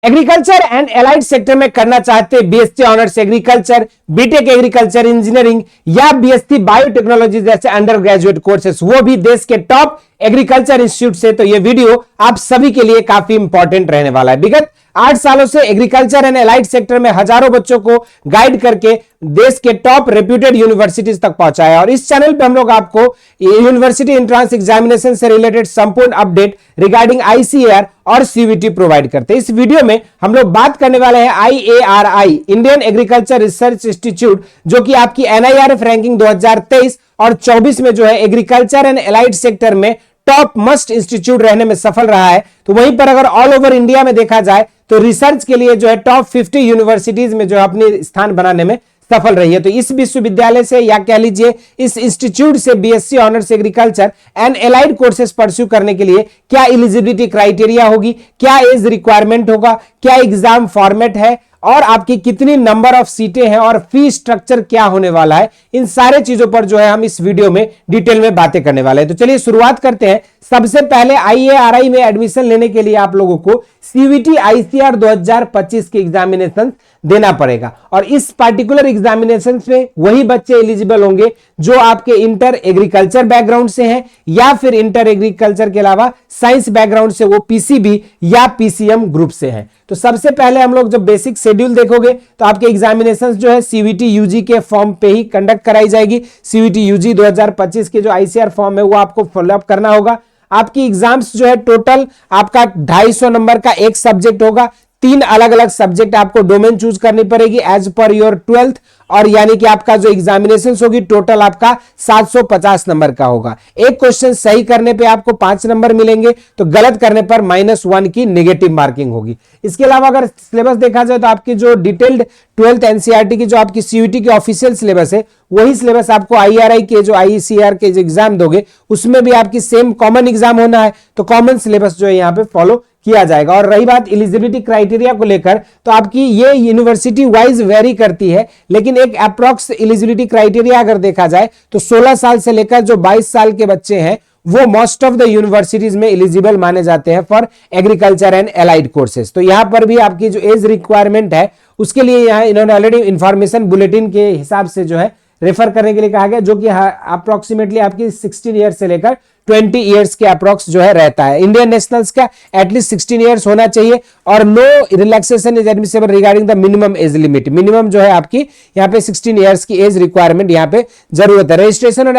Agriculture and allied sector में करना चाहते हैं BSc honours agriculture, BTech agriculture engineering या बीएससी बायोटेक्नोलॉजी जैसे अंडर ग्रेजुएट कोर्सेस, वो भी देश के टॉप एग्रीकल्चर इंस्टीट्यूट से, तो ये वीडियो आप सभी के लिए काफी इंपॉर्टेंट रहने वाला है। विगत 8 सालों से एग्रीकल्चर एंड एलाइड सेक्टर में हजारों बच्चों को गाइड करके देश के टॉप रेप्यूटेड यूनिवर्सिटीज तक पहुंचाया और इस चैनल पे हम लोग आपको यूनिवर्सिटी एंट्रेंस एग्जामिनेशन से रिलेटेड संपूर्ण अपडेट रिगार्डिंग आईसीएआर और सीवीटी प्रोवाइड करते हैं। इस वीडियो में हम लोग बात करने वाले हैं IARI, Indian agriculture research institute, जो कि आपकी एनआईआरएफ रैंकिंग 2023 और 24 में जो है एग्रीकल्चर एंड एलाइड सेक्टर में टॉप मस्ट इंस्टीट्यूट रहने में सफल रहा है। तो वहीं पर अगर ऑल ओवर इंडिया में देखा जाए तो रिसर्च के लिए जो है टॉप 50 यूनिवर्सिटीज में जो अपने स्थान बनाने में सफल रही है। तो इस विश्वविद्यालय से या कह लीजिए इस इंस्टीट्यूट से BSc honours agriculture and allied courses pursue करने के लिए क्या एलिजिबिलिटी क्राइटेरिया होगी, क्या एज रिक्वायरमेंट होगा, क्या एग्जाम फॉर्मेट है और आपकी कितनी नंबर ऑफ सीटें हैं और फी स्ट्रक्चर क्या होने वाला है, इन सारे चीजों पर जो है हम इस वीडियो में डिटेल में बातें करने वाले हैं। तो चलिए शुरुआत करते हैं। सबसे पहले आईएआरआई में एडमिशन लेने के लिए आप लोगों को सीवीटी आईसीआर 2025 के एग्जामिनेशन देना पड़ेगा और इस पार्टिकुलर एग्जामिनेशन में वही बच्चे एलिजिबल होंगे जो आपके इंटर एग्रीकल्चर बैकग्राउंड से हैं या फिर इंटर एग्रीकल्चर के अलावा साइंस बैकग्राउंड से, वो पीसीबी या पीसीएम ग्रुप से हैं। तो सबसे पहले हम लोग जब बेसिक शेड्यूल देखोगे तो आपके एग्जामिनेशन जो है सीवीटी यूजी के फॉर्म पे ही कंडक्ट कराई जाएगी। सीवीटी यूजी 2025 के जो आईसीआर फॉर्म है वो आपको फॉलोअप करना होगा। आपकी एग्जाम्स जो है टोटल आपका 250 नंबर का एक सब्जेक्ट होगा। 3 अलग अलग सब्जेक्ट आपको डोमेन चूज करनी पड़ेगी एज पर योर 12th, और यानी कि आपका जो एग्जामिनेशन होगी टोटल आपका 750 नंबर का होगा। एक क्वेश्चन सही करने पे आपको 5 नंबर मिलेंगे, तो गलत करने पर -1 की नेगेटिव मार्किंग होगी। इसके अलावा अगर सिलेबस देखा जाए तो आपकी जो डिटेल्ड 12th एनसीईआरटी की जो आपकी सीयूटी की ऑफिशियल सिलेबस है वही सिलेबस आपको आईआरआई के जो आईसीआर के जो एग्जाम दोगे उसमें भी आपकी सेम कॉमन एग्जाम होना है, तो कॉमन सिलेबस जो है यहां पे फॉलो किया जाएगा। और रही बात एलिजिबिलिटी क्राइटेरिया को लेकर, तो आपकी ये यूनिवर्सिटी वाइज वेरी करती है, लेकिन एक अप्रॉक्स एलिजिबिलिटी क्राइटेरिया अगर देखा जाए तो 16 साल से लेकर जो 22 साल के बच्चे हैं वो मोस्ट ऑफ द यूनिवर्सिटीज में एलिजिबल माने जाते हैं for agriculture and allied courses. तो यहां पर भी आपकी जो एज रिक्वायरमेंट है उसके लिए यहां इन्होंने ऑलरेडी इंफॉर्मेशन बुलेटिन के हिसाब से जो है रेफर करने के लिए कहा गया, जो कि अप्रोक्सीमेटली आपकी 16 ईयर्स से लेकर 20 ईयर्स के अप्रोक्स जो है रहता है। इंडियन नेशनल्स का एटलीस्ट 16 ईयर्स होना चाहिए और no relaxation is admissible regarding the minimum age limit. Minimum जो है आपकी यहाँ पे 16 ईयर्स की एज रिक्वायरमेंट यहाँ पे जरूरत है। रजिस्ट्रेशन और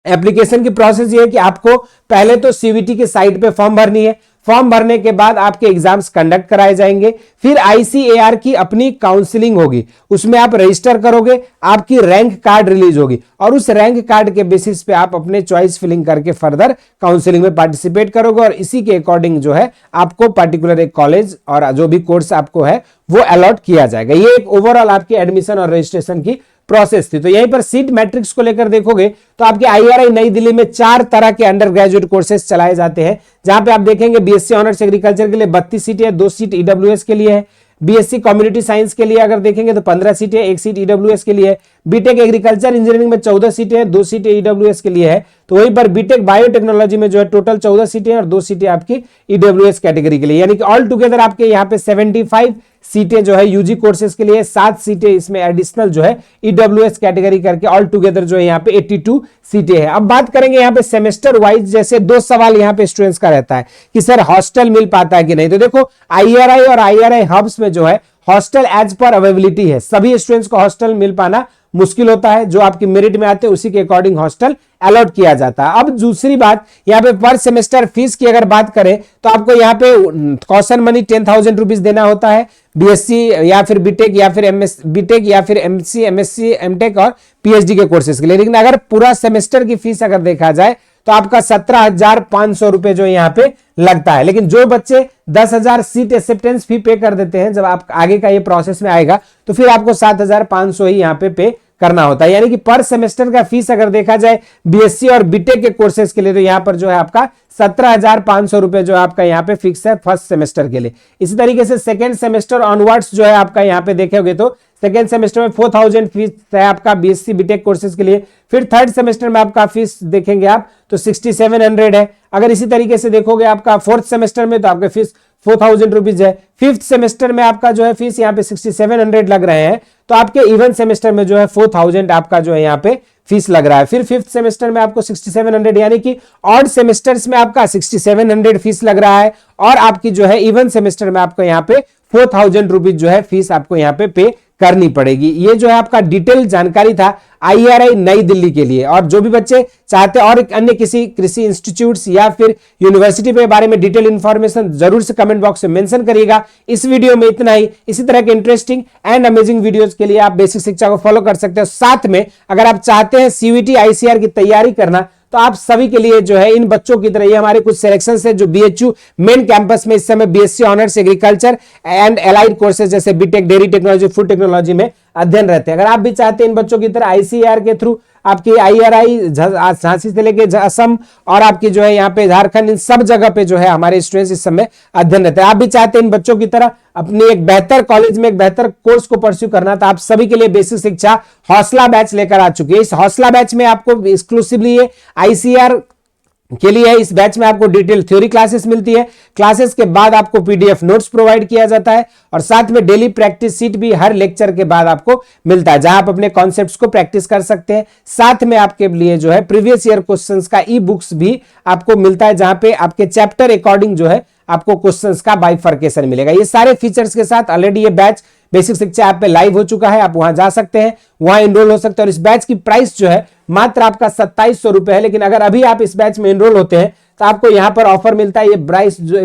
एप्लीकेशन की प्रोसेस ये है कि आपको पहले तो सीवीटी के साइट पे फॉर्म भरनी है। फॉर्म भरने के बाद आपके एग्जाम्स कंडक्ट कराए जाएंगे, फिर आईसीएआर की अपनी काउंसलिंग होगी, उसमें आप रजिस्टर करोगे, आपकी रैंक कार्ड रिलीज होगी और उस रैंक कार्ड के बेसिस पे आप अपने चॉइस फिलिंग करके फर्दर काउंसलिंग में पार्टिसिपेट करोगे और इसी के अकॉर्डिंग जो है आपको पर्टिकुलर एक कॉलेज और जो भी कोर्स आपको है वो अलॉट किया जाएगा। ये एक ओवरऑल आपके एडमिशन और रजिस्ट्रेशन की प्रोसेस थी। तो यहीं पर सीट मैट्रिक्स को लेकर देखोगे तो आपके आईआरआई नई दिल्ली में 4 तरह के अंडर ग्रेजुएट कोर्सेज चलाए जाते हैं, जहां पे आप देखेंगे बीएससी ऑनर्स एग्रीकल्चर के लिए 32 सीटें हैं, 2 सीट ईडब्ल्यूएस के लिए है। बीएससी कम्युनिटी साइंस के लिए अगर देखेंगे तो 15 सीटें, 1 सीट ईडब्ल्यूएस के लिए है। बीटेक एग्रीकल्चर इंजीनियरिंग में 14 सीटें हैं, 2 सीटें ईडब्ल्यूएस के लिए है। तो वहीं पर बीटेक बायोटेक्नोलॉजी में जो है टोटल 14 सीटें और 2 सीटें आपकी ईडब्ल्यूएस कैटेगरी के लिए, यानी कि ऑल टुगेदर आपके यहाँ पे 75 सीटें जो है यूजी कोर्सेज के लिए, 7 सीटें इसमें एडिशनल जो है ईडब्ल्यूएस कैटेगरी करके ऑल टुगेदर जो है यहाँ पे 82 सीटें हैं। अब बात करेंगे यहाँ पे सेमेस्टर वाइज, जैसे 2 सवाल यहाँ पे स्टूडेंट्स का रहता है कि सर हॉस्टल मिल पाता है कि नहीं। तो देखो आईआरआई और आईआरआई हब्स में जो है हॉस्टल एज पर अवेलेबिलिटी है, सभी स्टूडेंट्स को हॉस्टल मिल पाना मुश्किल होता है, जो आपकी मेरिट में आते हैं उसी के अकॉर्डिंग हॉस्टल अलॉट किया जाता है। अब दूसरी बात यहाँ पे पर सेमेस्टर फीस की अगर बात करें तो आपको यहाँ पे कॉशन मनी 10,000 रुपीज देना होता है बीएससी या फिर बीटेक या फिर बीटेक या फिर एमसी, एमएससी, एमटेक और पीएचडी के कोर्सेज के लिए। लेकिन अगर पूरा सेमेस्टर की फीस अगर देखा जाए तो आपका 17,500 रुपए जो यहाँ पे लगता है। लेकिन जो बच्चे 10,000 सीट एक्सेप्टेंस फी पे कर देते हैं, जब आप आगे का ये प्रोसेस में आएगा तो फिर आपको 7,500 ही यहाँ पे करना होता है। यानी कि पर सेमेस्टर का फीस अगर देखा जाए बीएससी और बीटेक के कोर्सेज के लिए तो यहाँ पर जो है आपका 17,500 रुपए जो आपका यहाँ पे फिक्स है फर्स्ट सेमेस्टर के लिए। इसी तरीके से सेकेंड सेमेस्टर ऑनवर्ड्स जो है आपका यहाँ पे देखेंगे तो सेकेंड सेमेस्टर में 4,000 फीस है आपका बीएससी बीटेक कोर्सेज के लिए। फिर थर्ड सेमेस्टर में आपका फीस देखेंगे आप तो 6,700 है। अगर इसी तरीके से देखोगे आपका फोर्थ सेमेस्टर में तो आपका फीस 4000 रुपीज है। 5th सेमेस्टर में आपका जो है फीस यहाँ पे 6700 लग रहे हैं, तो आपके इवन सेमेस्टर में जो है 4000 आपका जो है यहाँ पे फीस लग रहा है। फिर 5th सेमेस्टर में आपको 6700 यानी कि ऑड सेमेस्टर्स में आपका 6700 फीस लग रहा है, और आपकी जो है इवन सेमेस्टर में आपको यहाँ पे 4000 रुपीज जो है फीस आपको यहाँ पे करनी पड़ेगी। ये जो है आपका डिटेल जानकारी था IRI नई दिल्ली के लिए। और जो भी बच्चे चाहते हैं और अन्य किसी कृषि इंस्टीट्यूट्स या फिर यूनिवर्सिटी के बारे में डिटेल इंफॉर्मेशन जरूर से कमेंट बॉक्स में मेंशन करिएगा। इस वीडियो में इतना ही। इसी तरह के इंटरेस्टिंग एंड अमेजिंग वीडियोस के लिए आप बेसिक शिक्षा को फॉलो कर सकते हो। साथ में अगर आप चाहते हैं CUET ICAR की तैयारी करना, तो आप सभी के लिए जो है इन बच्चों की तरह ये हमारे कुछ सिलेक्शन है जो BHU मेन कैंपस में इस समय BSc honours agriculture and allied courses जैसे BTech dairy technology food technology में अध्ययन रहते हैं। अगर आप भी चाहते हैं इन बच्चों की तरह ICAR के थ्रू आपकी IRI झांसी से लेके असम और आपकी जो है यहाँ पे झारखंड, इन सब जगह पे जो है हमारे स्टूडेंट्स इस समय अध्ययन रहते हैं। आप भी चाहते हैं इन बच्चों की तरह अपनी एक बेहतर कॉलेज में एक बेहतर कोर्स को परस्यू करना, तो आप सभी के लिए बेसिक शिक्षा हौसला बैच लेकर आ चुकी है। इस हौसला बैच में आपको एक्सक्लूसिवली ये ICAR के लिए है। इस बैच में आपको डिटेल थ्योरी क्लासेस मिलती है। क्लासेस के बाद आपको PDF नोट्स प्रोवाइड किया जाता है, और साथ में डेली प्रैक्टिस सीट भी हर लेक्चर के बाद आपको मिलता है, जहां आप अपने कॉन्सेप्ट्स को प्रैक्टिस कर सकते हैं। साथ में आपके लिए जो है प्रीवियस ईयर क्वेश्चंस का ई-बुक्स भी आपको मिलता है, जहां पे आपके चैप्टर अकॉर्डिंग जो है आपको क्वेश्चंस का बाइफर्केशन मिलेगा। ये सारे फीचर्स के साथ ऑलरेडी ये बैच बेसिक शिक्षा ऐप पे लाइव हो चुका है। आप वहां जा सकते हैं, वहां एनरोल हो सकते हैं। और इस बैच की प्राइस जो है मात्र आपका 2700 रुपए है, लेकिन अगर अभी आप इस बैच में एनरोल होते हैं तो आपको यहां पर ऑफर मिलता है। ये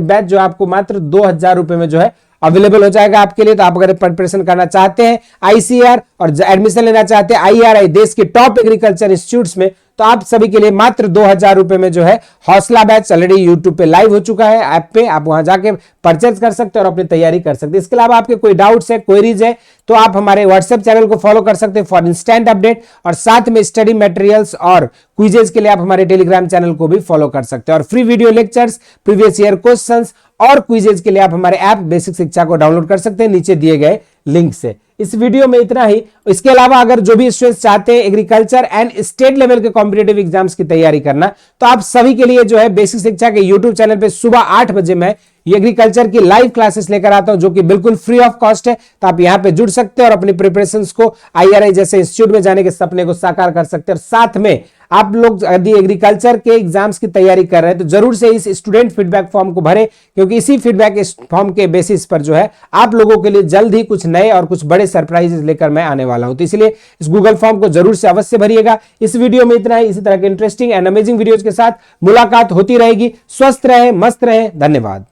बैच जो आपको मात्र 2000 रुपए में जो है अवेलेबल हो जाएगा आपके लिए। तो आप अगर प्रिपरेशन करना चाहते हैं ICAR और एडमिशन लेना चाहते हैं IRI देश के टॉप एग्रीकल्चर इंस्टीट्यूट्स में, तो आप सभी के लिए मात्र 2000 रुपए में जो है हौसला बैच ऑलरेडी YouTube पे लाइव हो चुका है ऐप पे। आप वहां जाके परचेज कर सकते हैं और अपनी तैयारी कर सकते हैं। इसके अलावा आपके कोई डाउट्स है, क्वेरीज है, तो आप हमारे व्हाट्सएप चैनल को फॉलो कर सकते हैं फॉर इंस्टेंट अपडेट। और साथ में स्टडी मटेरियल्स और क्विजेज के लिए आप हमारे टेलीग्राम चैनल को भी फॉलो कर सकते हैं। और free video lectures, previous year questions और क्विजेज के लिए आप हमारे ऐप बेसिक शिक्षा को डाउनलोड कर सकते हैं नीचे दिए गए लिंक से। इस वीडियो में इतना ही। इसके अलावा अगर जो भी स्टूडेंट्स चाहते हैं एग्रीकल्चर एंड स्टेट लेवल के कॉम्पिटेटिव एग्जाम्स की तैयारी करना, तो आप सभी के लिए जो है बेसिक शिक्षा के YouTube चैनल पे सुबह 8 बजे मैं एग्रीकल्चर की लाइव क्लासेस लेकर आता हूं, जो कि बिल्कुल फ्री ऑफ कॉस्ट है। तो आप यहां पे जुड़ सकते हैं और अपनी प्रिपरेशंस को IRI जैसे इंस्टीट्यूट में जाने के सपने को साकार कर सकते हैं। और साथ में आप लोग यदि एग्रीकल्चर के एग्जाम्स की तैयारी कर रहे हैं, तो जरूर से इस स्टूडेंट फीडबैक फॉर्म को भरें, क्योंकि इसी फीडबैक फॉर्म के बेसिस पर जो है आप लोगों के लिए जल्द ही कुछ नए और कुछ बड़े सरप्राइजेस लेकर मैं आने वाला हूं। तो इसलिए इस गूगल फॉर्म को जरूर से अवश्य भरिएगा। इस वीडियो में इतना ही। इसी तरह के इंटरेस्टिंग एंड अमेजिंग वीडियोज के साथ मुलाकात होती रहेगी। स्वस्थ रहें, मस्त रहें। धन्यवाद।